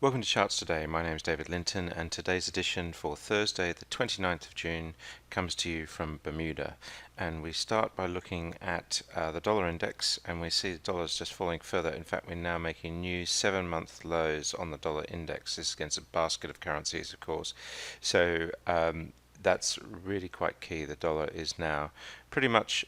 Welcome to Charts Today. My name is David Linton, and today's edition for Thursday, the 29th of June, comes to you from Bermuda. And we start by looking at the dollar index, and we see the dollar is just falling further. In fact, we're now making new 7-month lows on the dollar index. This is against a basket of currencies, of course. So that's really quite key. The dollar is now pretty much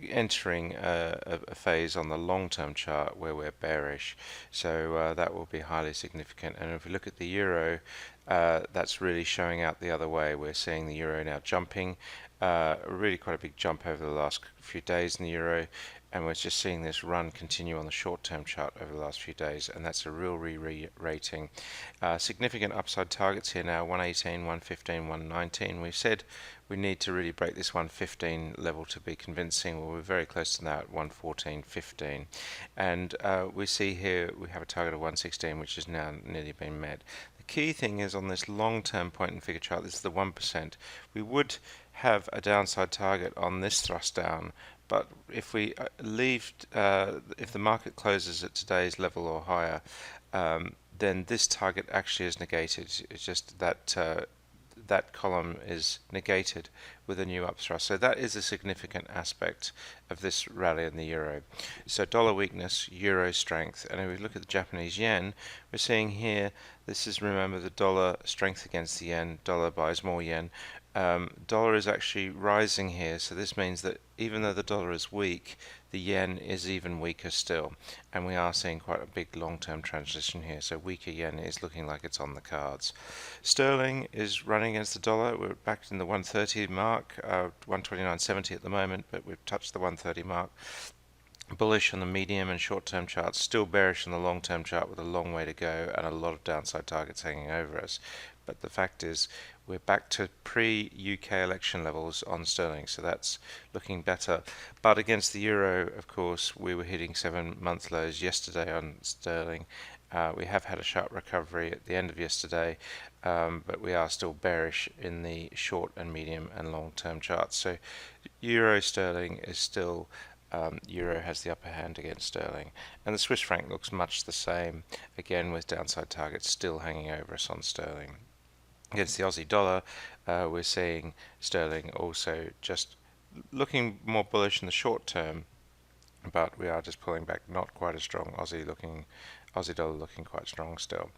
entering a phase on the long-term chart where we're bearish, so that will be highly significant. And if we look at the euro, that's really showing out the other way. We're seeing the euro now jumping, really quite a big jump over the last few days in the euro, and we're just seeing this run continue on the short-term chart over the last few days, and that's a real re-rating. Significant upside targets here now: 118, 115, 119. We've said we need to really break this 115 level to be convincing. Well, we're very close to that, 114.15, and we see here we have a target of 116, which has now nearly been met. The key thing is on this long-term point and figure chart, this is the 1%. We would have a downside target on this thrust down, but if we if the market closes at today's level or higher, then this target actually is negated. It's just that that column is negated with a new upthrust. So that is a significant aspect of this rally in the euro. So dollar weakness, euro strength. And if we look at the Japanese yen, we're seeing here, this is, remember, the dollar strength against the yen. Dollar buys more yen. Dollar is actually rising here, so this means that even though the dollar is weak, the yen is even weaker still, and we are seeing quite a big long-term transition here, so weaker yen is looking like it's on the cards. Sterling is running against the dollar. We're back in the 130 mark, 129.70 at the moment, but we've touched the 130 mark. Bullish on the medium and short-term charts, still bearish on the long-term chart with a long way to go and a lot of downside targets hanging over us. But the fact is, we're back to pre-UK election levels on sterling, so that's looking better. But against the euro, of course, we were hitting 7-month lows yesterday on sterling. We have had a sharp recovery at the end of yesterday, but we are still bearish in the short and medium and long-term charts. So euro sterling is still euro has the upper hand against sterling, and the Swiss franc looks much the same, again with downside targets still hanging over us on sterling. Against the Aussie dollar, we're seeing sterling also just looking more bullish in the short term, but we are just pulling back, not quite as strong. Aussie dollar looking quite strong still.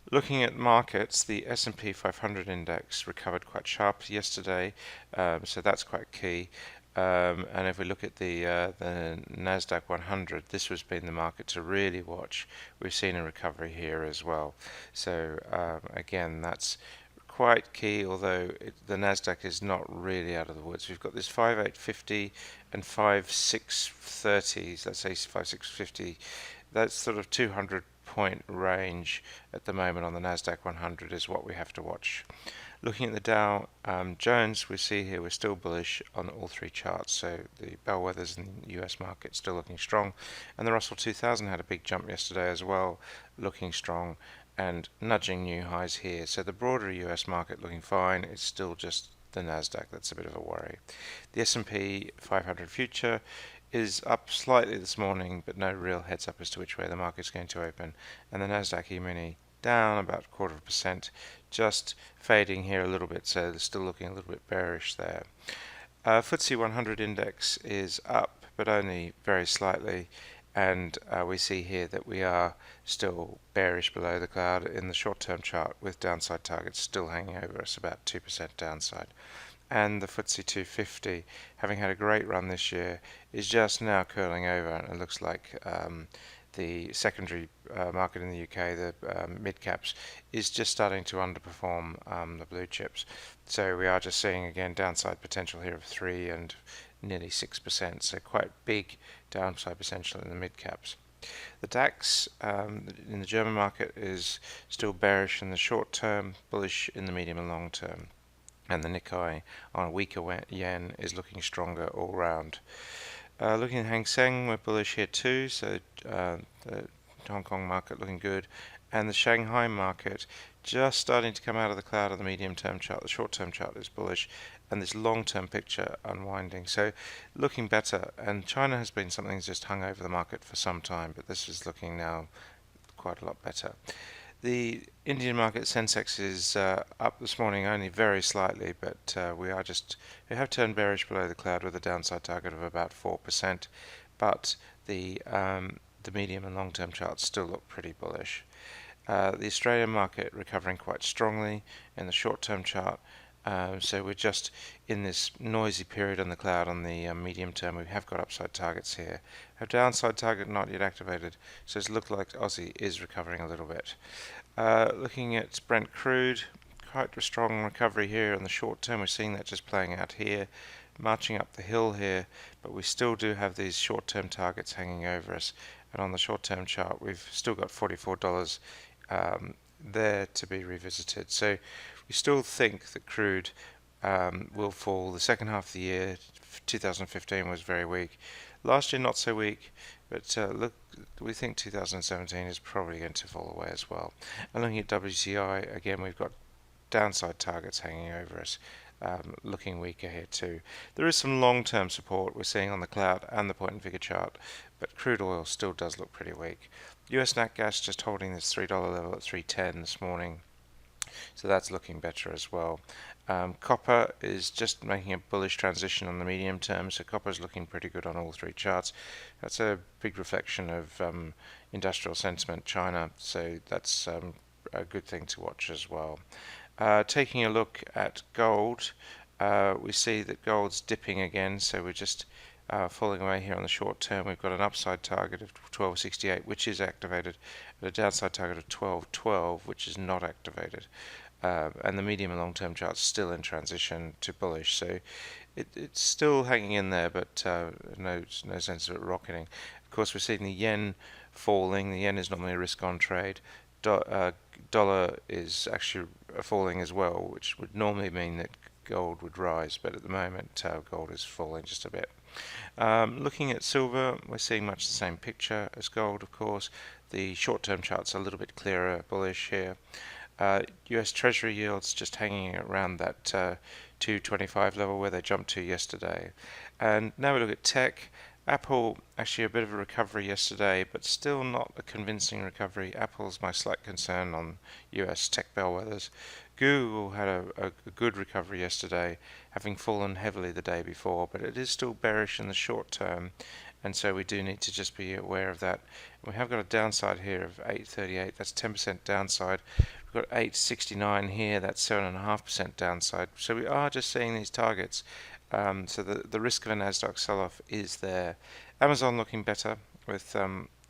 Looking at markets, the S&P 500 index recovered quite sharply yesterday, so that's quite key. And if we look at the Nasdaq 100, this has been the market to really watch. We've seen a recovery here as well. So again, that's quite key, although the Nasdaq is not really out of the woods. We've got this 5850 and 5630, let's say 5650. That's sort of 200-point range at the moment on the Nasdaq 100 is what we have to watch. Looking at the Dow Jones, we see here we're still bullish on all three charts, so the bellwethers in the US market still looking strong, and the Russell 2000 had a big jump yesterday as well, looking strong and nudging new highs here. So the broader US market looking fine. It's still just the Nasdaq that's a bit of a worry. The S&P 500 future is up slightly this morning, but no real heads up as to which way the market's going to open, and the Nasdaq E-mini down about 0.25%, just fading here a little bit, so they're still looking a little bit bearish there. FTSE 100 index is up, but only very slightly, and we see here that we are still bearish below the cloud in the short-term chart, with downside targets still hanging over us, about 2% downside. And the FTSE 250, having had a great run this year, is just now curling over, and it looks like the secondary market in the UK, the midcaps, is just starting to underperform the blue chips. So we are just seeing again downside potential here of 3 and nearly 6%, so quite big downside potential in the midcaps. The DAX in the German market is still bearish in the short term, bullish in the medium and long term. And the Nikkei on a weaker yen is looking stronger all round. Looking at Hang Seng, we're bullish here too, so the Hong Kong market looking good, and the Shanghai market just starting to come out of the cloud of the medium-term chart. The short-term chart is bullish, and this long-term picture unwinding, so looking better. And China has been something that's just hung over the market for some time, but this is looking now quite a lot better. The Indian market Sensex is up this morning only very slightly, but we have turned bearish below the cloud with a downside target of about 4%, but the medium and long-term charts still look pretty bullish. The Australian market recovering quite strongly in the short-term chart. So we're just in this noisy period on the cloud on the medium term. We have got upside targets here. Have downside target not yet activated, so it looks like Aussie is recovering a little bit. Looking at Brent Crude, quite a strong recovery here in the short term. We're seeing that just playing out here, marching up the hill here, but we still do have these short-term targets hanging over us. And on the short-term chart, we've still got $44 there to be revisited. So we still think that crude will fall. The second half of the year, 2015, was very weak. Last year, not so weak, but look, we think 2017 is probably going to fall away as well. And looking at WTI, again, we've got downside targets hanging over us, looking weaker here too. There is some long-term support we're seeing on the cloud and the point and figure chart, but crude oil still does look pretty weak. US nat gas just holding this $3 level at 310 this morning, so that's looking better as well. Copper is just making a bullish transition on the medium term, so copper is looking pretty good on all three charts. That's a big reflection of industrial sentiment, China, so that's a good thing to watch as well. Taking a look at gold, we see that gold's dipping again, so we're just falling away here on the short term. We've got an upside target of 1268, which is activated, and a downside target of 1212, which is not activated. And the medium and long-term chart's still in transition to bullish, so it's still hanging in there, but no sense of it rocketing. Of course, we're seeing the yen falling. The yen is normally a risk-on trade. Dollar is actually falling as well, which would normally mean that gold would rise, but at the moment gold is falling just a bit. Looking at silver, we're seeing much the same picture as gold, of course. The short-term chart's a little bit clearer, bullish here. US Treasury yields just hanging around that 225 level where they jumped to yesterday. And now we look at tech. Apple, actually a bit of a recovery yesterday, but still not a convincing recovery. Apple's my slight concern on US tech bellwethers. Google had a good recovery yesterday, having fallen heavily the day before, but it is still bearish in the short term, and so we do need to just be aware of that. We have got a downside here of 838, that's 10% downside. We've got 869 here, that's 7.5% downside. So we are just seeing these targets. So the risk of a Nasdaq sell-off is there. Amazon looking better with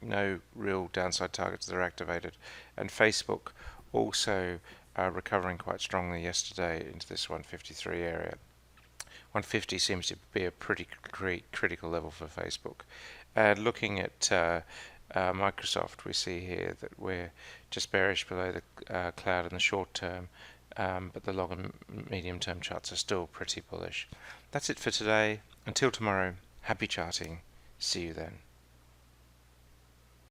no real downside targets that are activated, and Facebook also recovering quite strongly yesterday into this 153 area. 150 seems to be a pretty critical level for Facebook. And looking at Microsoft, we see here that we're just bearish below the cloud in the short term, but the long and medium term charts are still pretty bullish. That's it for today. Until tomorrow, happy charting. See you then.